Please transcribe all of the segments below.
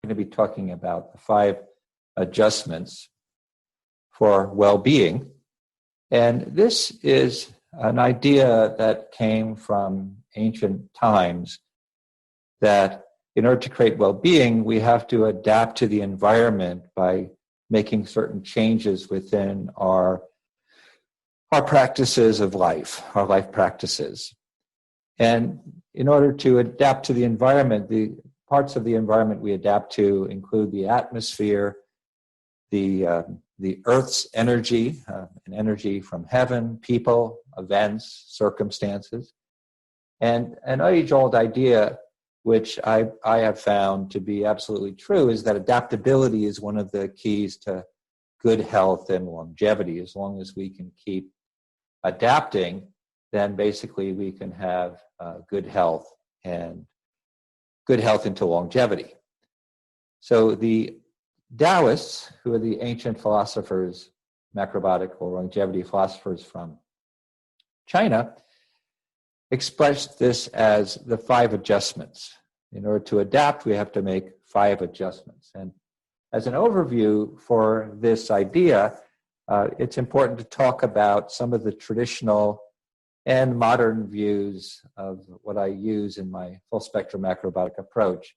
going to be talking about the 5 adjustments for well-being. And this is an idea that came from ancient times, that in order to create well-being, we have to adapt to the environment by making certain changes within our practices of life, our life practices. And in order to adapt to the environment, the parts of the environment we adapt to include the atmosphere, the Earth's energy, an energy from heaven, people, events, circumstances, and an age-old idea, which I have found to be absolutely true, is that adaptability is one of the keys to good health and longevity. As long as we can keep adapting, then basically we can have good health and good health into longevity. So the Taoists, who are the ancient philosophers, macrobiotic or longevity philosophers from China, expressed this as the 5 adjustments. In order to adapt, we have to make 5 adjustments. And as an overview for this idea, it's important to talk about some of the traditional and modern views of what I use in my full spectrum macrobiotic approach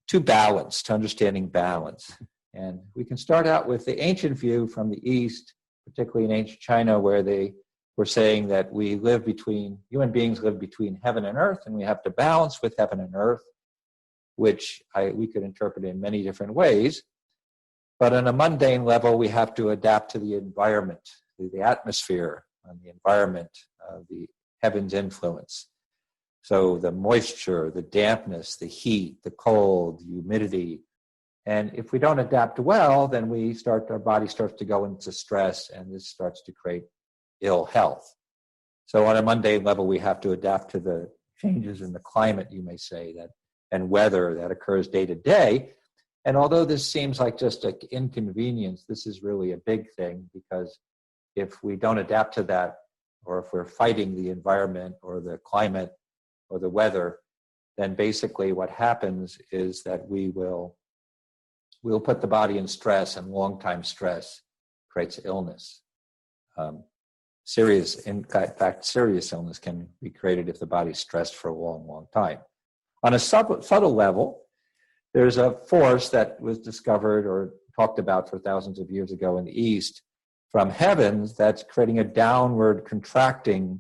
to balance, to understanding balance. And we can start out with the ancient view from the East, particularly in ancient China, where they were saying that human beings live between heaven and earth, and we have to balance with heaven and earth, which we could interpret in many different ways. But on a mundane level, we have to adapt to the environment, to the atmosphere, and the environment, the heaven's influence. So the moisture, the dampness, the heat, the cold, the humidity. And if we don't adapt well, then our body starts to go into stress, and this starts to create ill health. So on a mundane level, we have to adapt to the changes in the climate, you may say, and weather that occurs day to day. And although this seems like just an inconvenience, this is really a big thing, because if we don't adapt to that, or if we're fighting the environment or the climate or the weather, then basically what happens is that we'll put the body in stress, and long-time stress creates illness. Serious illness can be created if the body's stressed for a long, long time. On a subtle level, there's a force that was discovered or talked about for thousands of years ago in the East from heavens that's creating a downward contracting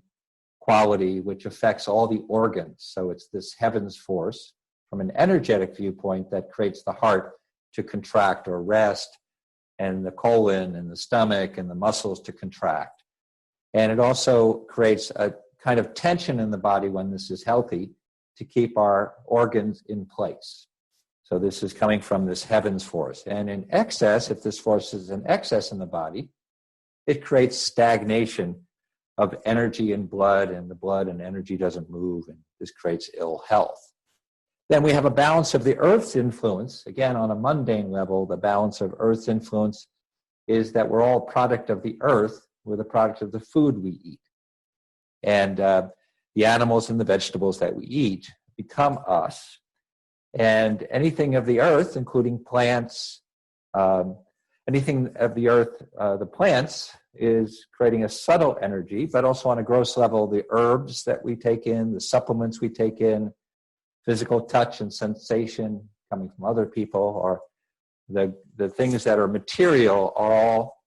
quality which affects all the organs. So it's this heavens force from an energetic viewpoint that creates the heart to contract or rest, and the colon and the stomach and the muscles to contract. And it also creates a kind of tension in the body when this is healthy to keep our organs in place. So this is coming from this heavens force. And in excess, if this force is in excess in the body, it creates stagnation of energy in blood, and the blood and energy doesn't move, and this creates ill health. Then we have a balance of the earth's influence. Again, on a mundane level, the balance of earth's influence is that we're all a product of the earth. We're the product of the food we eat. And the animals and the vegetables that we eat become us. And anything of the earth, including plants, anything of the earth, the plants, is creating a subtle energy, but also on a gross level, the herbs that we take in, the supplements we take in, physical touch and sensation coming from other people, or the things that are material are all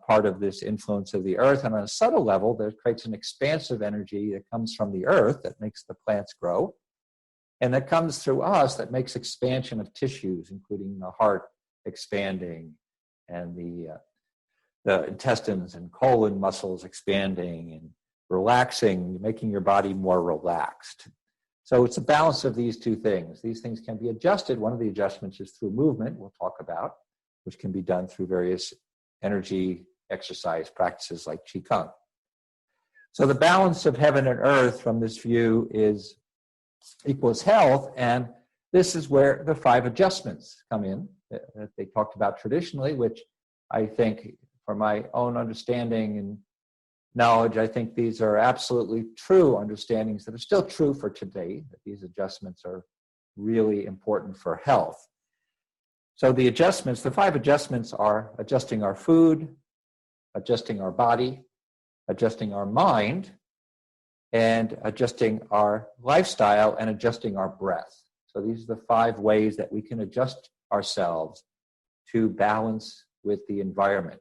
part of this influence of the earth. And on a subtle level, that creates an expansive energy that comes from the earth that makes the plants grow, and that comes through us that makes expansion of tissues, including the heart expanding, and the intestines and colon muscles expanding and relaxing, making your body more relaxed. So it's a balance of these two things. These things can be adjusted. One of the adjustments is through movement, we'll talk about, which can be done through various energy exercise practices like Qigong. So the balance of heaven and earth from this view equals health, and this is where the 5 adjustments come in that they talked about traditionally, which I think, for my own understanding and knowledge, I think these are absolutely true understandings that are still true for today, that these adjustments are really important for health. So the adjustments, the 5 adjustments are adjusting our food, adjusting our body, adjusting our mind, and adjusting our lifestyle, and adjusting our breath. So these are the 5 ways that we can adjust ourselves to balance with the environment.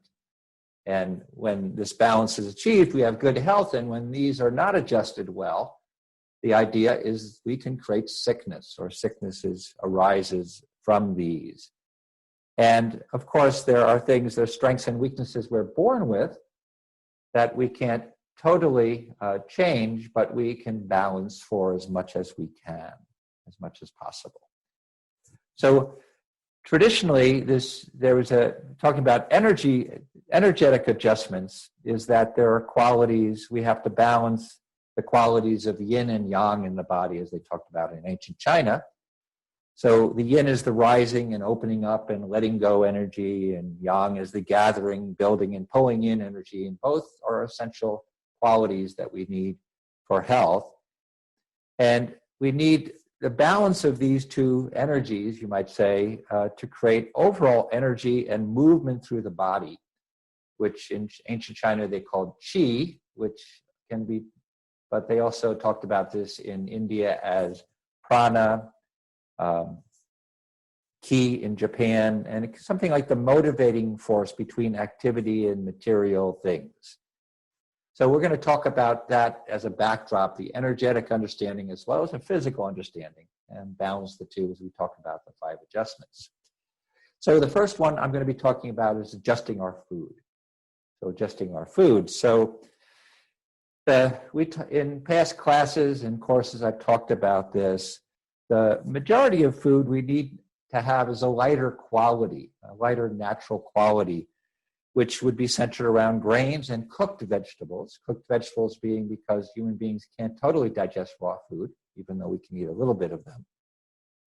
And when this balance is achieved, we have good health. And when these are not adjusted well, the idea is we can create sickness, or sicknesses arises from these. And of course, there are things, there's strengths and weaknesses we're born with that we can't totally change, but we can balance for as much as we can, as much as possible. So traditionally, talking about energetic adjustments, is that there are qualities, we have to balance the qualities of yin and yang in the body, as they talked about in ancient China. So the yin is the rising and opening up and letting go energy, and yang is the gathering, building, and pulling in energy, and both are essential qualities that we need for health. And we need the balance of these 2 energies, you might say, to create overall energy and movement through the body, which in ancient China they called qi, which can be, but they also talked about this in India as prana, ki in Japan, and it's something like the motivating force between activity and material things. So we're going to talk about that as a backdrop, the energetic understanding as well as a physical understanding, and balance the 2 as we talk about the 5 adjustments. So the first one I'm going to be talking about is adjusting our food. So adjusting our food. So in past classes and courses I've talked about this. The majority of food we need to have is a lighter quality, a lighter natural quality, which would be centered around grains and cooked vegetables. Cooked vegetables being because human beings can't totally digest raw food, even though we can eat a little bit of them.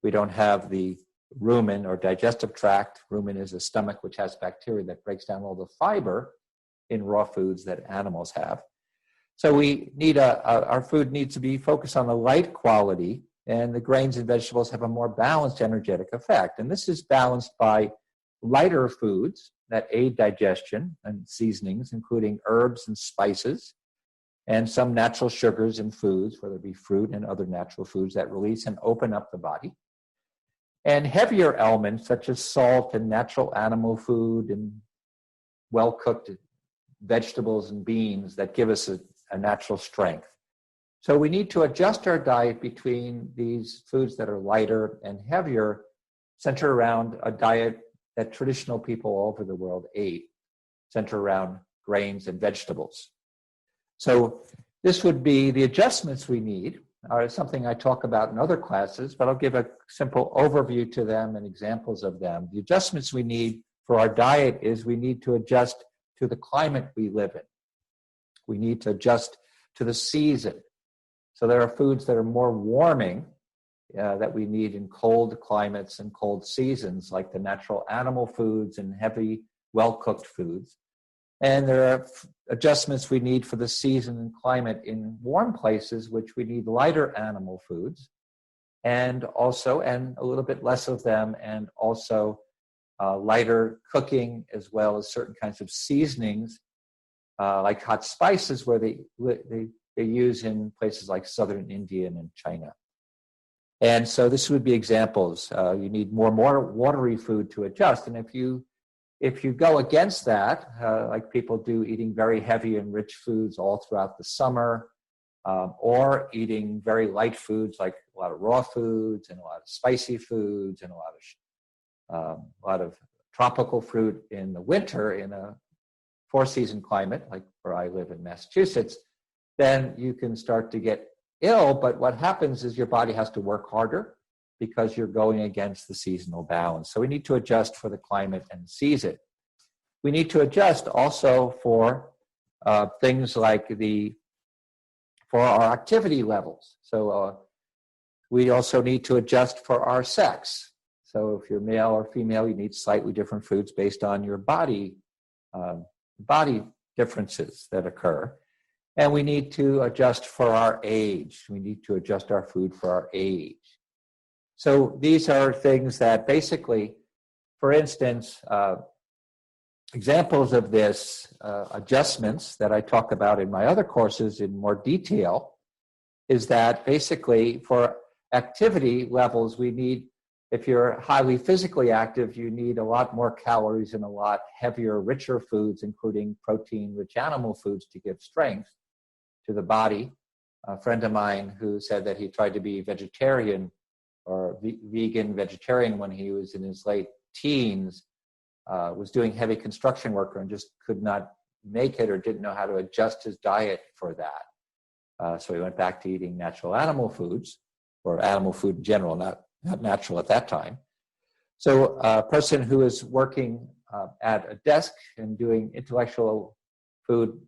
We don't have the rumen or digestive tract. Rumen is a stomach which has bacteria that breaks down all the fiber in raw foods that animals have. So we need our food needs to be focused on the light quality, and the grains and vegetables have a more balanced energetic effect. And this is balanced by lighter foods that aid digestion and seasonings, including herbs and spices, and some natural sugars in foods, whether it be fruit and other natural foods that release and open up the body. And heavier elements such as salt and natural animal food and well-cooked vegetables and beans that give us a natural strength. So we need to adjust our diet between these foods that are lighter and heavier, centered around a diet that traditional people all over the world ate, centered around grains and vegetables. So this would be the adjustments we need, are something I talk about in other classes, but I'll give a simple overview to them and examples of them. The adjustments we need for our diet is we need to adjust to the climate we live in. We need to adjust to the season. So there are foods that are more warming that we need in cold climates and cold seasons, like the natural animal foods and heavy, well-cooked foods. And there are adjustments we need for the season and climate in warm places, which we need lighter animal foods, and a little bit less of them, and also lighter cooking, as well as certain kinds of seasonings, like hot spices, where they use in places like southern India and China. And so this would be examples. You need more watery food to adjust. And if you go against that, like people do, eating very heavy and rich foods all throughout the summer, or eating very light foods like a lot of raw foods and a lot of spicy foods and a lot of tropical fruit in the winter in a four-season climate, like where I live in Massachusetts, then you can start to get ill. But what happens is your body has to work harder because you're going against the seasonal balance. So we need to adjust for the climate and season. We need to adjust also for things like for our activity levels. So we also need to adjust for our sex. So if you're male or female, you need slightly different foods based on your body differences that occur. And we need to adjust for our age. We need to adjust our food for our age. So these are things that basically for instance, examples of this adjustments that I talk about in my other courses in more detail is that basically for activity levels, we need, if you're highly physically active, you need a lot more calories and a lot heavier, richer foods, including protein-rich animal foods to give strength to the body. A friend of mine who said that he tried to be vegetarian or vegan vegetarian when he was in his late teens, was doing heavy construction work and just could not make it or didn't know how to adjust his diet for that. So he went back to eating natural animal foods, or animal food in general, not natural at that time. So a person who is working at a desk and doing intellectual food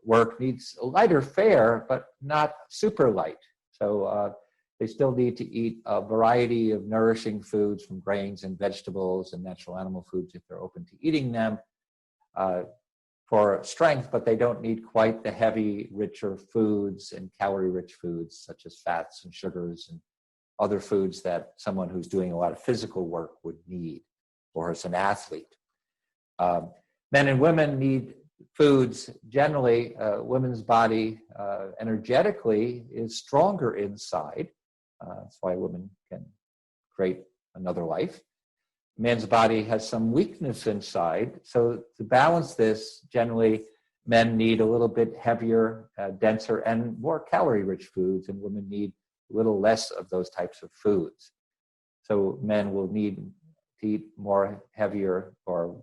work needs a lighter fare, but not super light. So they still need to eat a variety of nourishing foods from grains and vegetables and natural animal foods if they're open to eating them for strength, but they don't need quite the heavy, richer foods and calorie-rich foods such as fats and sugars and other foods that someone who's doing a lot of physical work would need, or as an athlete. Men and women need foods. Generally, women's body energetically is stronger inside. That's why women can create another life. Man's body has some weakness inside. So to balance this, generally, men need a little bit heavier, denser, and more calorie-rich foods, and women need a little less of those types of foods. So men will need to eat more heavier or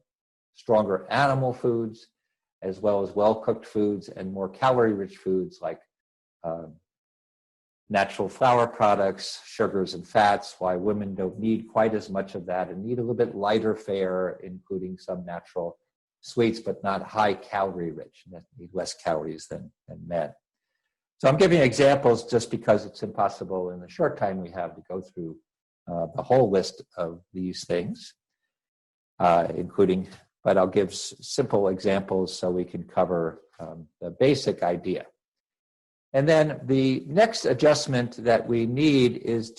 stronger animal foods, as well as well-cooked foods and more calorie-rich foods like natural flour products, sugars, and fats, why women don't need quite as much of that and need a little bit lighter fare, including some natural sweets, but not high calorie rich, and need less calories than men. So I'm giving examples just because it's impossible in the short time we have to go through the whole list of these things, including, but I'll give simple examples so we can cover the basic idea. And then the next adjustment that we need is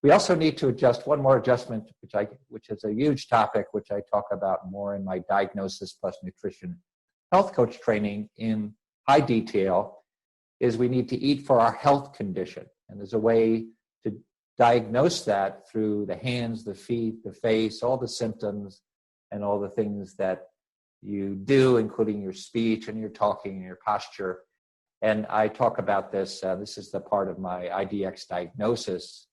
we also need to adjust one more adjustment, which is a huge topic, which I talk about more in my diagnosis plus nutrition health coach training in high detail, is we need to eat for our health condition. And there's a way to diagnose that through the hands, the feet, the face, all the symptoms, and all the things that you do, including your speech and your talking and your posture. And I talk about this. This is the part of my IDX diagnosis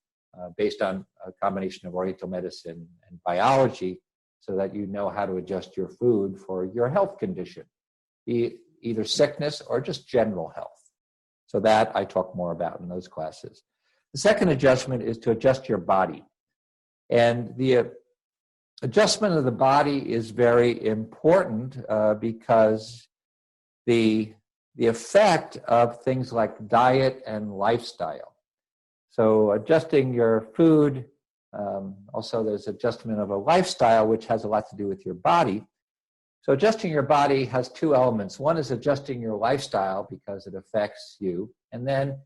based on a combination of Oriental medicine and biology, so that you know how to adjust your food for your health condition, either sickness or just general health. So that I talk more about in those classes. The second adjustment is to adjust your body. And the adjustment of the body is very important because the effect of things like diet and lifestyle. So adjusting your food, also there's adjustment of a lifestyle, which has a lot to do with your body. So adjusting your body has two elements. One is adjusting your lifestyle because it affects you, and then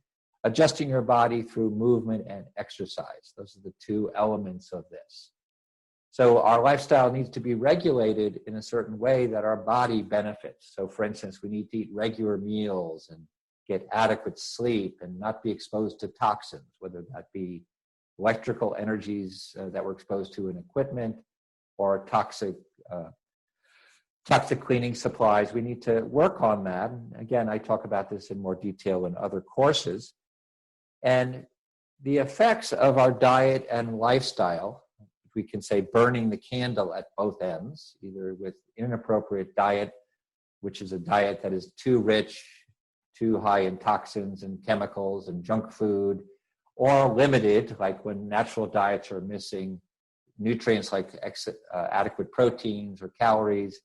adjusting your body through movement and exercise. Those are the two elements of this. So our lifestyle needs to be regulated in a certain way that our body benefits. So for instance, we need to eat regular meals and get adequate sleep and not be exposed to toxins, whether that be electrical energies that we're exposed to in equipment or toxic cleaning supplies. We need to work on that. And again, I talk about this in more detail in other courses. And the effects of our diet and lifestyle, we can say burning the candle at both ends, either with inappropriate diet, which is a diet that is too rich, too high in toxins and chemicals and junk food, or limited, like when natural diets are missing nutrients like adequate proteins or calories.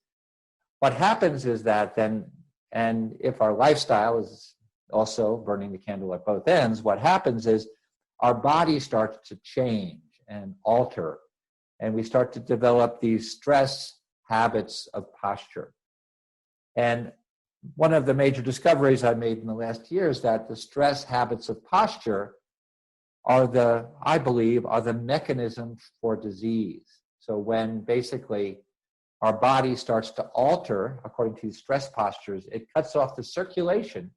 What happens is that then, and if our lifestyle is also burning the candle at both ends, what happens is our body starts to change and alter, and we start to develop these stress habits of posture. And one of the major discoveries I made in the last year is that the stress habits of posture I believe, are the mechanism for disease. So when basically our body starts to alter according to these stress postures, it cuts off the circulation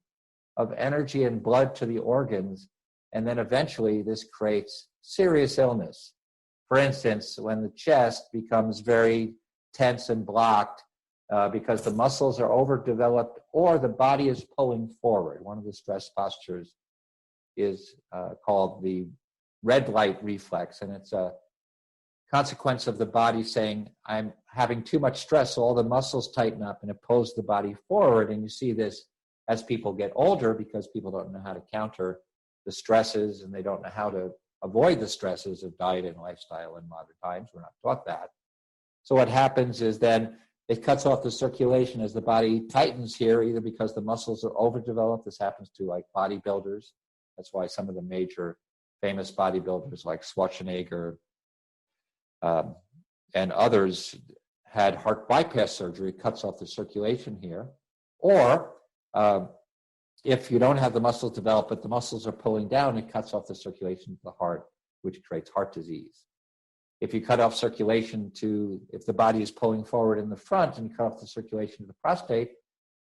of energy and blood to the organs, and then eventually this creates serious illness. For instance, when the chest becomes very tense and blocked because the muscles are overdeveloped or the body is pulling forward. One of the stress postures is called the red light reflex, and it's a consequence of the body saying, I'm having too much stress, so all the muscles tighten up and it pulls the body forward. And you see this as people get older because people don't know how to counter the stresses and they don't know how to avoid the stresses of diet and lifestyle in modern times. We're not taught that. So what happens is then it cuts off the circulation as the body tightens here, either because the muscles are overdeveloped. This happens to like bodybuilders. That's why some of the major famous bodybuilders like Schwarzenegger and others had heart bypass surgery. It cuts off the circulation here. Or if you don't have the muscles developed, but the muscles are pulling down, it cuts off the circulation to the heart, which creates heart disease. If you cut off circulation if the body is pulling forward in the front and cut off the circulation to the prostate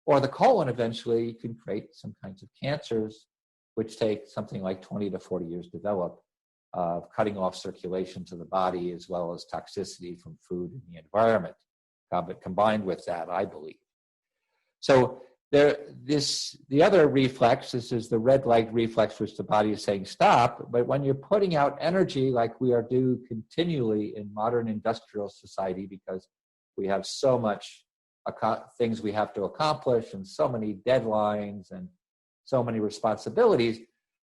or the colon, eventually you can create some kinds of cancers, which take something like 20 to 40 years to develop, of cutting off circulation to the body as well as toxicity from food and the environment, combined with that, I believe. So the other reflex, this is the red light reflex, which the body is saying stop, but when you're putting out energy like we are due continually in modern industrial society, because we have so much things we have to accomplish and so many deadlines and so many responsibilities,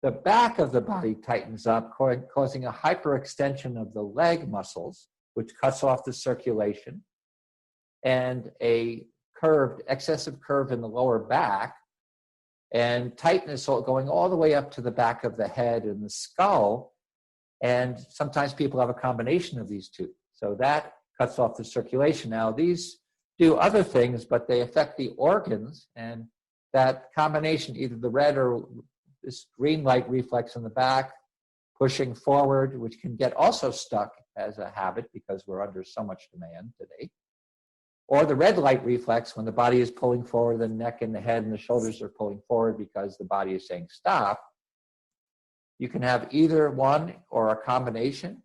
the back of the body tightens up, causing a hyperextension of the leg muscles, which cuts off the circulation, and a excessive curve in the lower back, and tightness going all the way up to the back of the head and the skull. And sometimes people have a combination of these two. So that cuts off the circulation. Now, these do other things, but they affect the organs, and that combination, either the red or this green light reflex in the back, pushing forward, which can get also stuck as a habit because we're under so much demand today, or the red light reflex when the body is pulling forward, the neck and the head and the shoulders are pulling forward because the body is saying stop. You can have either one or a combination.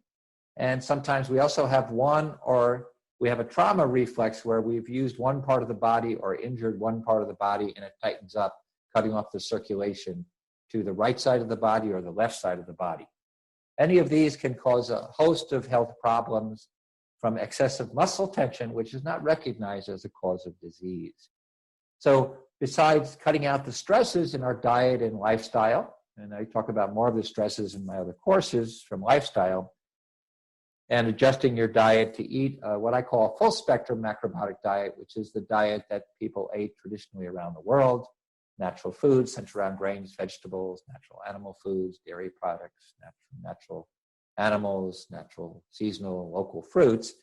And sometimes we also have one, or we have a trauma reflex where we've used one part of the body or injured one part of the body and it tightens up, cutting off the circulation to the right side of the body or the left side of the body. Any of these can cause a host of health problems, from excessive muscle tension, which is not recognized as a cause of disease. So besides cutting out the stresses in our diet and lifestyle, and I talk about more of the stresses in my other courses from lifestyle, and adjusting your diet to eat what I call a full spectrum macrobiotic diet, which is the diet that people ate traditionally around the world: natural foods centered around grains, vegetables, natural animal foods, dairy products, natural animals, natural seasonal local fruits.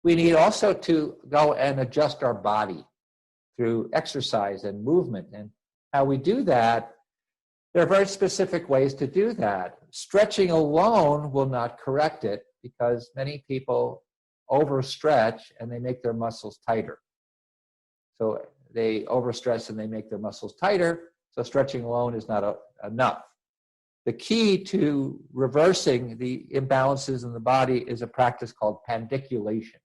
We need also to go and adjust our body through exercise and movement. And how we do that, there are very specific ways to do that. Stretching alone will not correct it because many people overstretch and they make their muscles tighter. So they overstress and they make their muscles tighter, so stretching alone is not enough. The key to reversing the imbalances in the body is a practice called pandiculation.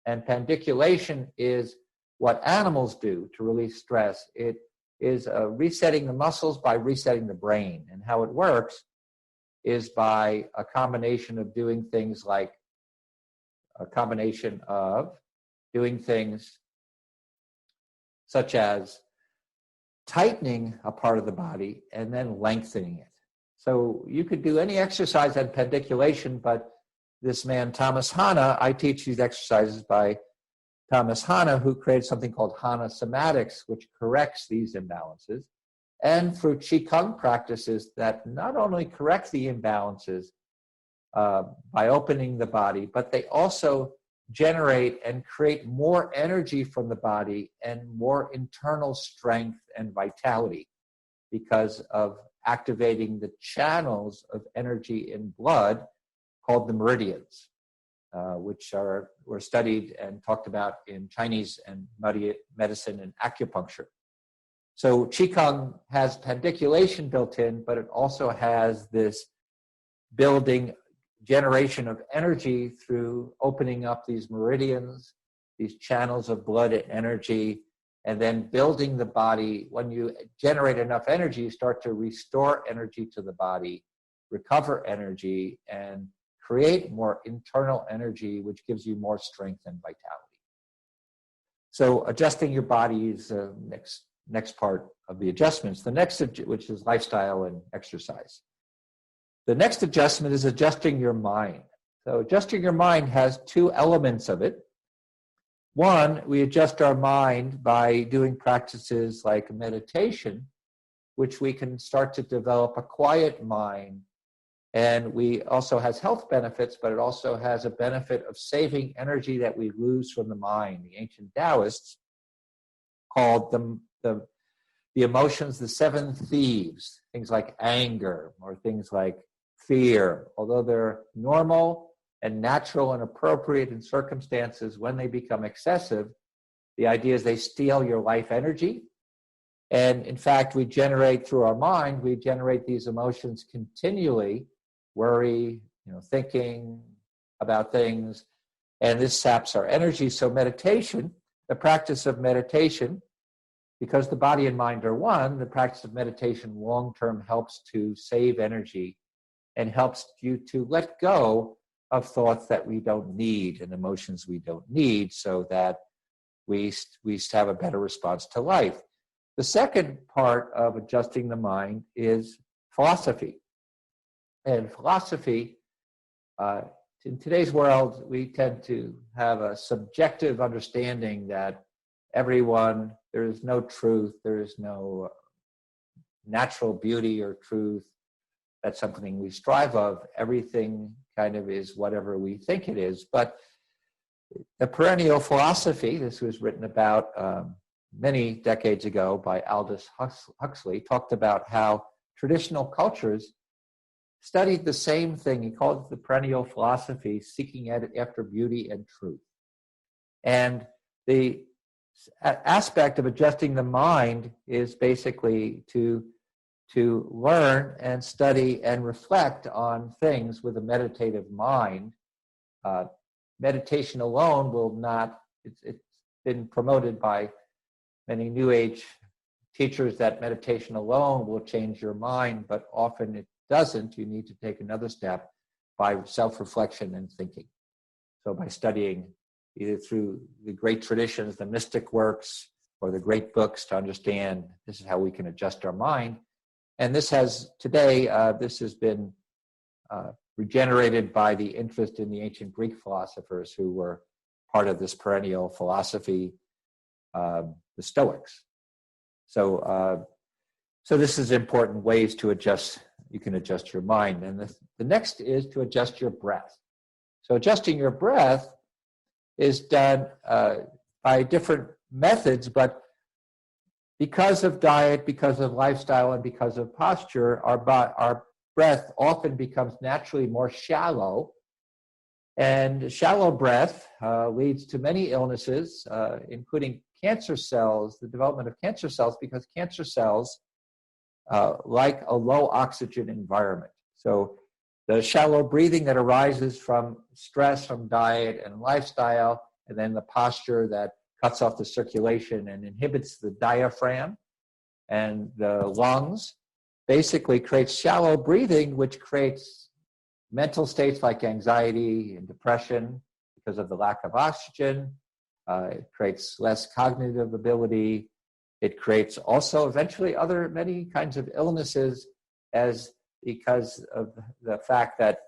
And pandiculation is what animals do to release stress. It is resetting the muscles by resetting the brain. And how it works is by a combination of doing things such as tightening a part of the body and then lengthening it. So you could do any exercise at pandiculation, but this man, Thomas Hanna, I teach these exercises by Thomas Hanna, who created something called Hanna somatics, which corrects these imbalances, and through Qigong practices that not only correct the imbalances by opening the body, but they also generate and create more energy from the body and more internal strength and vitality because of activating the channels of energy in blood called the meridians. which were studied and talked about in Chinese and medicine and acupuncture. So Qigong has pandiculation built in, but it also has this building generation of energy through opening up these meridians, these channels of blood and energy, and then building the body. When you generate enough energy, you start to restore energy to the body, recover energy, and create more internal energy, which gives you more strength and vitality. So adjusting your body is the next part of the adjustments. The next, which is lifestyle and exercise. The next adjustment is adjusting your mind. So adjusting your mind has two elements of it. One, we adjust our mind by doing practices like meditation, which we can start to develop a quiet mind. And we also has health benefits, but it also has a benefit of saving energy that we lose from the mind. The ancient Taoists called them the emotions the seven thieves, things like anger or things like fear. Although they're normal and natural and appropriate in circumstances, when they become excessive, the idea is they steal your life energy. And in fact, we generate through our mind, we generate these emotions continually, worry, thinking about things, and this saps our energy. So meditation, the practice of meditation, because the body and mind are one, the practice of meditation long-term helps to save energy and helps you to let go of thoughts that we don't need and emotions we don't need, so that we have a better response to life. The second part of adjusting the mind is philosophy. And philosophy, in today's world, we tend to have a subjective understanding that there is no truth, there is no natural beauty or truth. That's something we strive of. Everything kind of is whatever we think it is. But the perennial philosophy, this was written about many decades ago by Aldous Huxley, talked about how traditional cultures studied the same thing. He called it the perennial philosophy, seeking after beauty and truth. And the aspect of adjusting the mind is basically to learn and study and reflect on things with a meditative mind. Meditation alone will not, it's been promoted by many New Age teachers that meditation alone will change your mind, but often it doesn't. You need to take another step by self-reflection and thinking. So by studying either through the great traditions, the mystic works, or the great books to understand this is how we can adjust our mind. And this has been regenerated by the interest in the ancient Greek philosophers who were part of this perennial philosophy, the Stoics. So this is important ways to adjust. You can adjust your mind. And the next is to adjust your breath. So adjusting your breath is done by different methods, but because of diet, because of lifestyle, and because of posture, our breath often becomes naturally more shallow. And shallow breath leads to many illnesses, including cancer cells, the development of cancer cells, because cancer cells like a low oxygen environment. So the shallow breathing that arises from stress, from diet and lifestyle, and then the posture that cuts off the circulation and inhibits the diaphragm and the lungs, basically creates shallow breathing, which creates mental states like anxiety and depression because of the lack of oxygen. It creates less cognitive ability. It creates also eventually many kinds of illnesses because of the fact that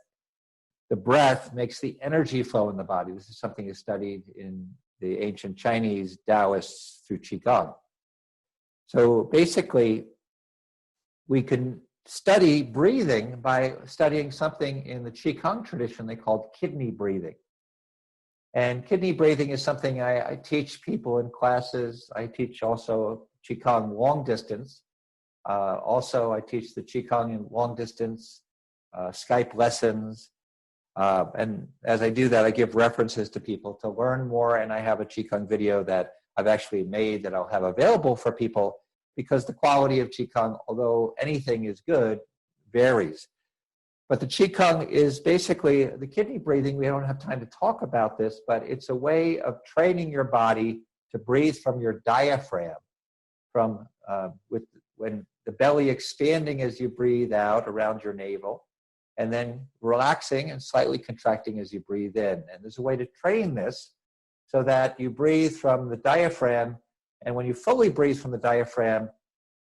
the breath makes the energy flow in the body. This is something that's studied in the ancient Chinese Taoists through Qigong. So basically, we can study breathing by studying something in the Qigong tradition they called kidney breathing. And kidney breathing is something I teach people in classes. I teach also Qigong long distance. Also, I teach the Qigong in long distance, Skype lessons. And as I do that, I give references to people to learn more, and I have a Qigong video that I've actually made that I'll have available for people, because the quality of Qigong, although anything is good, varies. But the Qigong is basically the kidney breathing. We don't have time to talk about this, but it's a way of training your body to breathe from your diaphragm, from when the belly expanding as you breathe out around your navel, and then relaxing and slightly contracting as you breathe in. And there's a way to train this so that you breathe from the diaphragm, and when you fully breathe from the diaphragm,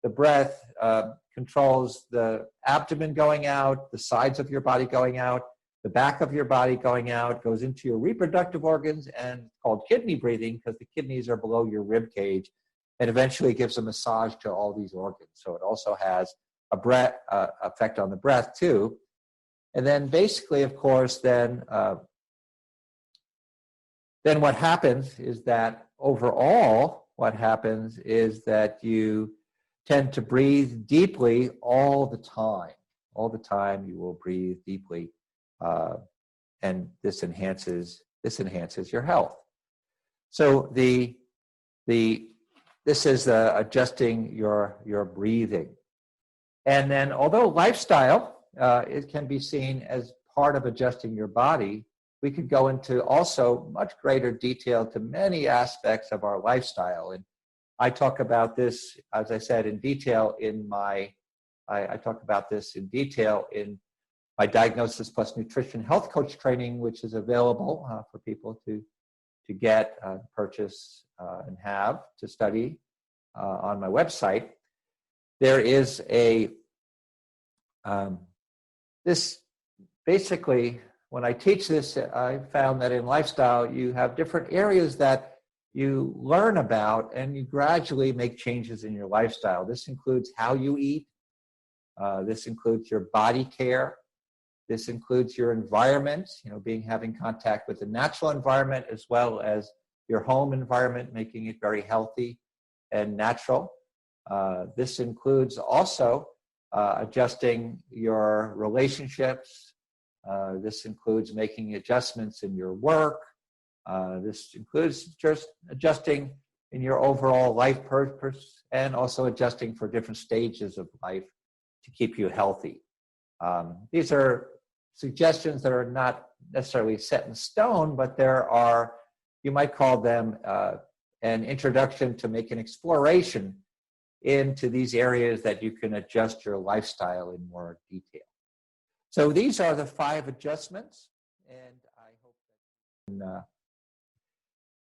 the breath controls the abdomen going out, the sides of your body going out, the back of your body going out, goes into your reproductive organs, and called kidney breathing because the kidneys are below your rib cage, and eventually gives a massage to all these organs. So it also has a breath effect on the breath too. And then basically, of course, then what happens is that overall, what happens is that you tend to breathe deeply all the time. All the time you will breathe deeply, and this enhances your health. So this is adjusting your breathing. And then although lifestyle, it can be seen as part of adjusting your body, we could go into also much greater detail to many aspects of our lifestyle. And I talk about this, as I said, in detail in I talk about this in detail in my Diagnosis Plus Nutrition Health Coach training, which is available for people to get, purchase, and have to study on my website. There is this basically, when I teach this, I found that in lifestyle, you have different areas that you learn about, and you gradually make changes in your lifestyle. This includes how you eat. This includes your body care. This includes your environment, having contact with the natural environment as well as your home environment, making it very healthy and natural. This includes also adjusting your relationships. This includes making adjustments in your work. This includes just adjusting in your overall life purpose, and also adjusting for different stages of life to keep you healthy. These are suggestions that are not necessarily set in stone, but there are, you might call them an introduction to make an exploration into these areas that you can adjust your lifestyle in more detail. So these are the 5 adjustments, and I hope that you can